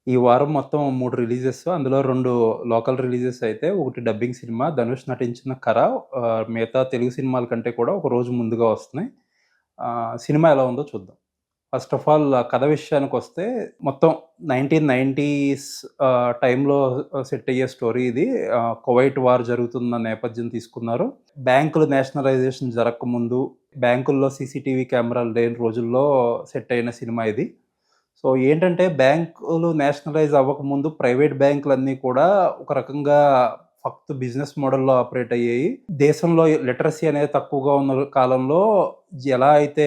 ఈ వారం మొత్తం 3 రిలీజెస్. అందులో 2 లోకల్ రిలీజెస్ అయితే, ఒకటి డబ్బింగ్ సినిమా 'ధనుష్' నటించిన 'కర'. మిగతా తెలుగు సినిమాల కంటే కూడా ఒక రోజు ముందుగా వస్తున్నాయి. సినిమా ఎలా ఉందో చూద్దాం. ఫస్ట్ ఆఫ్ ఆల్ కథ విషయానికొస్తే మొత్తం 1990స్ టైంలో సెట్ అయ్యే స్టోరీ ఇది. కువైట్ వార్ జరుగుతున్న నేపథ్యం తీసుకున్నారు. బ్యాంకులు నేషనలైజేషన్ జరగకముందు, బ్యాంకుల్లో సీసీటీవీ కెమెరాలు లేని రోజుల్లో సెట్ అయిన సినిమా ఇది. సో, ఏంటంటే బ్యాంకులు నేషనలైజ్ అవ్వకముందు ప్రైవేట్ బ్యాంకులన్నీ కూడా ఒక రకంగా ఫక్తు బిజినెస్ మోడల్‌లో ఆపరేట్ అయ్యాయి. దేశంలో లిటరసీ అనేది తక్కువగా ఉన్న కాలంలో ఎలా అయితే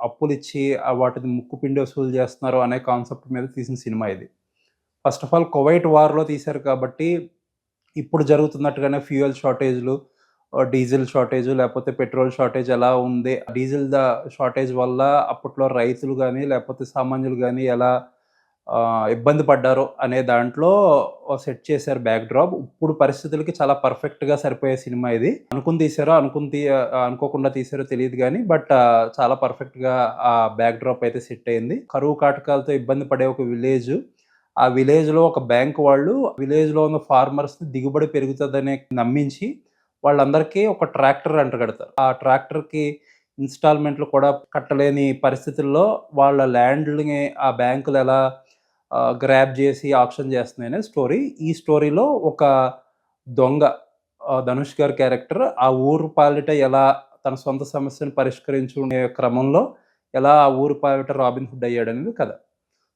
అప్పులిచ్చి వాటిని ముక్కుపిండి వసూలు చేస్తున్నారో అనే కాన్సెప్ట్ మీద తీసిన సినిమా ఇది. ఫస్ట్ ఆఫ్ ఆల్ కువైట్ వార్‌లో తీశారు కాబట్టి, ఇప్పుడు జరుగుతున్నట్టుగానే ఫ్యూయల్ షార్టేజ్‌లు, డీజిల్ షార్టేజు లేపోతే పెట్రోల్ షార్టేజ్ ఎలా ఉంది. డీజిల్ షార్టేజ్ వల్ల అప్పట్లో రైతులు గాని, లేపోతే సామాన్యులు గాని ఎలా ఇబ్బంది పడ్డారో అనే దాంట్లో సెట్ చేశారు బ్యాక్‌డ్రాప్. ఇప్పుడు పరిస్థితులకి చాలా పర్ఫెక్ట్‌గా సరిపోయే సినిమా ఇది. అనుకుని తీశారో, అనుకోకుండా తీశారో తెలీదు గానీ, బట్ చాలా పర్ఫెక్ట్‌గా ఆ బ్యాక్‌డ్రాప్ అయితే సెట్ అయింది. కరువు కాటకాలతో ఇబ్బంది పడే ఒక విలేజు. ఆ విలేజ్‌లో ఒక బ్యాంక్ వాళ్ళు విలేజ్‌లో ఉన్న ఫార్మర్స్‌ని దిగుబడి పెరుగుతదని నమ్మించి, వాళ్ళందరికీ ఒక ట్రాక్టర్ అంటగడతారు. ఆ ట్రాక్టర్‌కి ఇన్‌స్టాల్‌మెంట్‌లు కూడా కట్టలేని పరిస్థితుల్లో వాళ్ళ ల్యాండ్‌లని ఆ బ్యాంకులు ఎలా గ్రాబ్ జేసి ఆక్షన్ జేస్తున్నాయనే స్టోరీ. ఈ స్టోరీలో ఒక దొంగ, ధనుష్ గారి క్యారెక్టర్ ఆ ఊరు పాలిట ఎలా తన సొంత సమస్యను పరిష్కరించుకునే క్రమంలో ఎలా ఆ ఊరు పాలిట రాబిన్ హుడ్ అయ్యాడనేది కథ.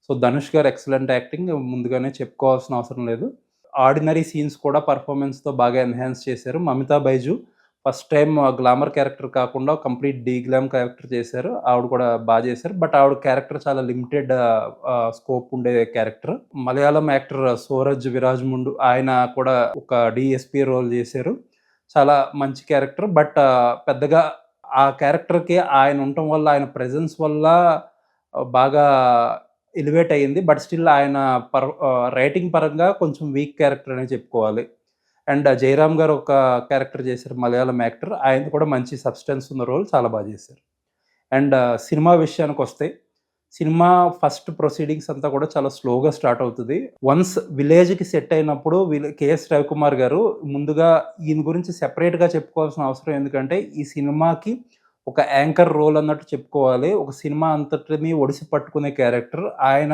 సో, ధనుష్ గారు ఎక్సలెంట్ యాక్టింగ్ ముందుగానే చెప్పుకోవాల్సిన అవసరం లేదు. ఆర్డినరీ సీన్స్ కూడా పెర్ఫార్మన్స్‌తో బాగా ఎన్హాన్స్ చేశారు. Mamitha Baiju first time glamour character కాకుండా కంప్లీట్ డీగ్లామ్ క్యారెక్టర్ చేశారు. ఆవిడ కూడా చేశారు. బట్ ఆవిడ క్యారెక్టర్ చాలా లిమిటెడ్ స్కోప్ ఉండే క్యారెక్టర్. మలయాళం యాక్టర్ సూరజ్ విరాజ్‌ముండు ఆయన కూడా ఒక డీఎస్‌పీ రోల్ చేశారు. చాలా మంచి క్యారెక్టర్. బట్ పెద్దగా ఆ క్యారెక్టర్‌కి ఆయన ఉండటం వల్ల, ఆయన ప్రెజెన్స్ వల్ల బాగా ఎలివేట్ అయింది. బట్ స్టిల్ ఆయన రైటింగ్ పరంగా కొంచెం వీక్ క్యారెక్టర్ అనే చెప్పుకోవాలి. అండ్ 'జయరామ్' గారు ఒక క్యారెక్టర్ చేశారు మలయాళం యాక్టర్. ఆయనది కూడా మంచి సబ్‌స్టెన్స్ ఉన్న రోల్ చాలా చేశారు. అండ్ సినిమా విషయానికొస్తే, సినిమా ఫస్ట్ ప్రొసీడింగ్స్ అంతా కూడా చాలా స్లోగా స్టార్ట్ అవుతది. వన్స్ విలేజ్‌కి సెట్ అయినప్పుడు కేఎస్ రవికుమార్ గారు ముందుగా ఈయన గురించి సెపరేట్‌గా చెప్పుకోవాల్సిన అవసరం ఎందుకంటే, ఈ సినిమాకి ఒక యాంకర్ రోల్ అన్నట్టు చెప్పుకోవాలి. ఒక సినిమా అంతటిని ఒడిసి పట్టుకునే క్యారెక్టర్. ఆయన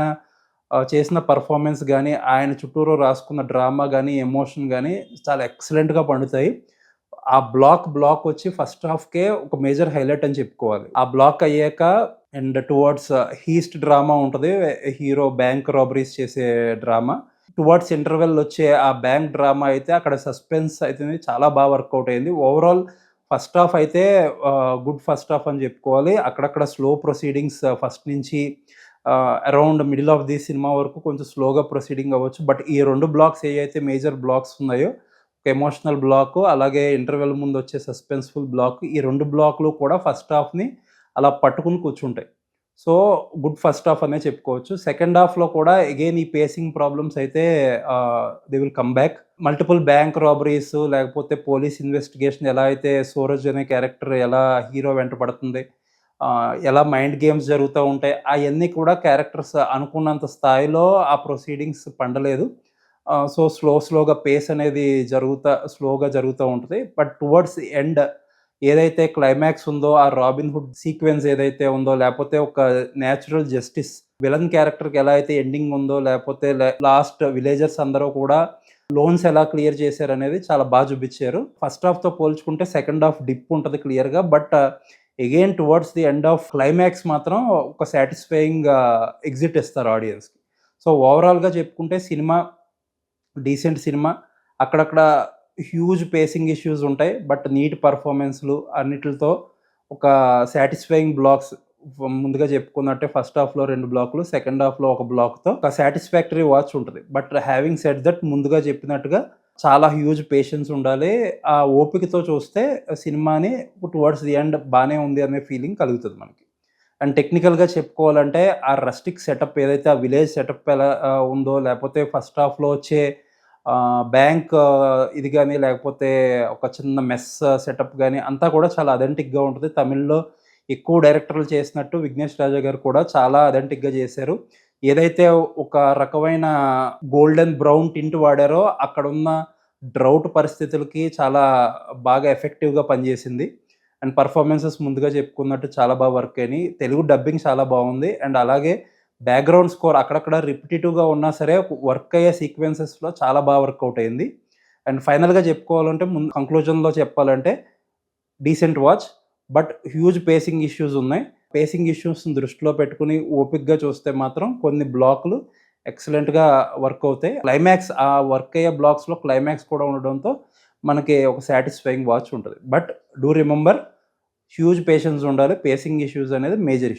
చేసిన పెర్ఫార్మన్స్ గాని, ఆయన చుట్టూరు రాసుకున్న డ్రామా గాని, ఎమోషన్ గాని చాలా ఎక్సలెంట్‌గా పండుతాయి. ఆ బ్లాక్ వచ్చి ఫస్ట్ హాఫ్‌కే ఒక మేజర్ హైలైట్ అని చెప్పుకోవాలి. ఆ బ్లాక్ అయ్యాక అండ్ టువర్డ్స్ హీస్ట్ డ్రామా ఉంటది. హీరో బ్యాంక్ రాబరీస్ చేసే డ్రామా. టువర్డ్స్ ఇంటర్వెల్ వచ్చే ఆ బ్యాంక్ డ్రామా అయితే అక్కడ సస్పెన్స్ అయితే చాలా వర్కౌట్ అయింది. ఓవరాల్ ఫస్ట్ హాఫ్ అయితే గుడ్ ఫస్ట్ హాఫ్ అని చెప్పుకోవాలి. అక్కడక్కడ స్లో ప్రొసీడింగ్స్ ఫస్ట్ నుంచి around middle of the cinema వరకు కొంచెం స్లోగా ప్రొసీడింగ్ అవ్వచ్చు. బట్ ఈ 2 బ్లాక్స్ ఏయైతే మేజర్ బ్లాక్స్ ఉన్నాయో, ఒక ఎమోషనల్ బ్లాకు, అలాగే ఇంటర్వెల్ ముందొచ్చే సస్పెన్స్‌ఫుల్ బ్లాక్. ఈ 2 బ్లాక్‌లు కూడా ఫస్ట్ హాఫ్‌ని అలా పట్టుకొని కూర్చుంటాయి. సో, గుడ్ ఫస్ట్ హాఫ్ అనే చెప్పుకోవచ్చు. సెకండ్ హాఫ్‌లో కూడా అగైన్ ఈ పేసింగ్ ప్రాబ్లమ్స్ అయితే they will come back. Multiple bank robberies లేకపోతే పోలీస్ ఇన్వెస్టిగేషన్ ఎలా అయితే సూరజ్ అనే క్యారెక్టర్ ఎలా హీరో వెంట పడుతుంది. ఎలా మైండ్ గేమ్స్ జరుగుతా ఉంటాయి. అయన్నీ కూడా క్యారెక్టర్స్ అనుకున్నంత స్థాయిలో ఆ ప్రొసీడింగ్స్ పండలేదు. సో, స్లోగా పేస్ అనేది స్లోగా జరుగుతా ఉంటది. బట్ టువర్డ్స్ ది ఎండ్ ఏదైతే క్లైమాక్స్ ఉందో, ఆ రాబిన్ హుడ్ సీక్వెన్స్ ఏదైతే ఉందో, లేపోతే ఒక నేచురల్ జస్టిస్ విలన్ క్యారెక్టర్‌కి ఎలా అయితే ఎండింగ్ ఉందో, లేపోతే లాస్ట్ విలేజర్స్ అందరూ కూడా లోన్స్ ఎలా క్లియర్ చేశారనేది చాలా చూపిచ్చారు. ఫస్ట్ హాఫ్‌తో పోల్చుకుంటే సెకండ్ హాఫ్ డిప్ ఉంటది క్లియర్‌గా. But again towards the end of climax మాత్రం ఒక సాటిస్ఫైయింగ్ ఎగ్జిట్ ఇస్తారు ఆడియన్స్‌కి. సో, ఓవరాల్‌గా చెప్పుకుంటే సినిమా డీసెంట్ సినిమా. అక్కడక్కడ హ్యూజ్ పేసింగ్ ఇష్యూస్ ఉంటాయి. బట్ నీట్ పెర్ఫార్మన్స్‌లు అన్నిటిలతో ఒక సాటిస్ఫైయింగ్ బ్లాక్స్ ముందుగా చెప్పుకున్నట్టే ఫస్ట్ హాఫ్‌లో 2 బ్లాకులు, సెకండ్ హాఫ్‌లో ఒక బ్లాక్‌తో ఒక సాటిస్ఫాక్టరీ వాచ్ ఉంటది. బట్ హావింగ్ సెడ్ దట్ ముందుగా చెప్పినట్టుగా చాలా హ్యూజ్ పేషెన్స్ ఉండాలి. ఆ ఓపికతో చూస్తే సినిమాని టువర్డ్స్ ది ఎండ్ బానే ఉంది అనే ఫీలింగ్ కలుగుతది మనకి. అండ్ టెక్నికల్‌గా చెప్పుకోవాలంటే ఆ రస్టిక్ సెటప్ ఏదైతే ఆ విలేజ్ సెటప్ ఎలా ఉందో, లేపోతే ఫస్ట్ హాఫ్‌లో వచ్చే బ్యాంక్ ఇది గాని, లేకపోతే ఒక చిన్న మెస్ సెటప్ గాని అంతా కూడా చాలా అథెంటిక్‌గా ఉంటది. తమిళ్‌లో ఎక్కువ డైరెక్టర్లు చేసినట్టు 'విఘ్నేష్ రాజా' గారు కూడా చాలా అథెంటిక్‌గా చేశారు. ఏదైతే ఒక రకమైన గోల్డెన్ బ్రౌన్ టింట్ వాడారో అక్కడున్న డ్రౌట్ పరిస్థితులకి చాలా బాగా ఎఫెక్టివ్‌గా పనిచేసింది. అండ్ పెర్ఫార్మన్సెస్ ముందుగా చెప్పుకున్నట్టు చాలా బాగా వర్క్ అయినియి. తెలుగు డబ్బింగ్ చాలా బావుంది. అండ్ అలాగే బ్యాక్‌గ్రౌండ్ స్కోర్ అక్కడక్కడ రిపిటిటివ్‌గా ఉన్నా సరే వర్క్ అయ్యే సీక్వెన్సెస్‌లో చాలా బాగా వర్కౌట్ అయింది. అండ్ ఫైనల్‌గా చెప్పుకోవాలంటే కంక్లూజన్‌లో చెప్పాలంటే decent watch. But huge facing issues ఉన్నాయి. పేసింగ్ ఇష్యూస్‌ని దృష్టిలో పెట్టుకొని ఓపికగా చూస్తే మాత్రం కొన్ని బ్లాక్‌లు ఎక్సలెంట్‌గా వర్క్ అవుతాయి. క్లైమాక్స్ ఆ వర్క్ అయ్యే బ్లాక్స్‌లో క్లైమాక్స్ కూడా ఉండడంతో మనకి ఒక సాటిస్ఫైయింగ్ వాచ్ ఉంటది. But do remember huge patience ఉండాలి. పేసింగ్ ఇష్యూస్ అనేది మేజర్ ఇష్యూ.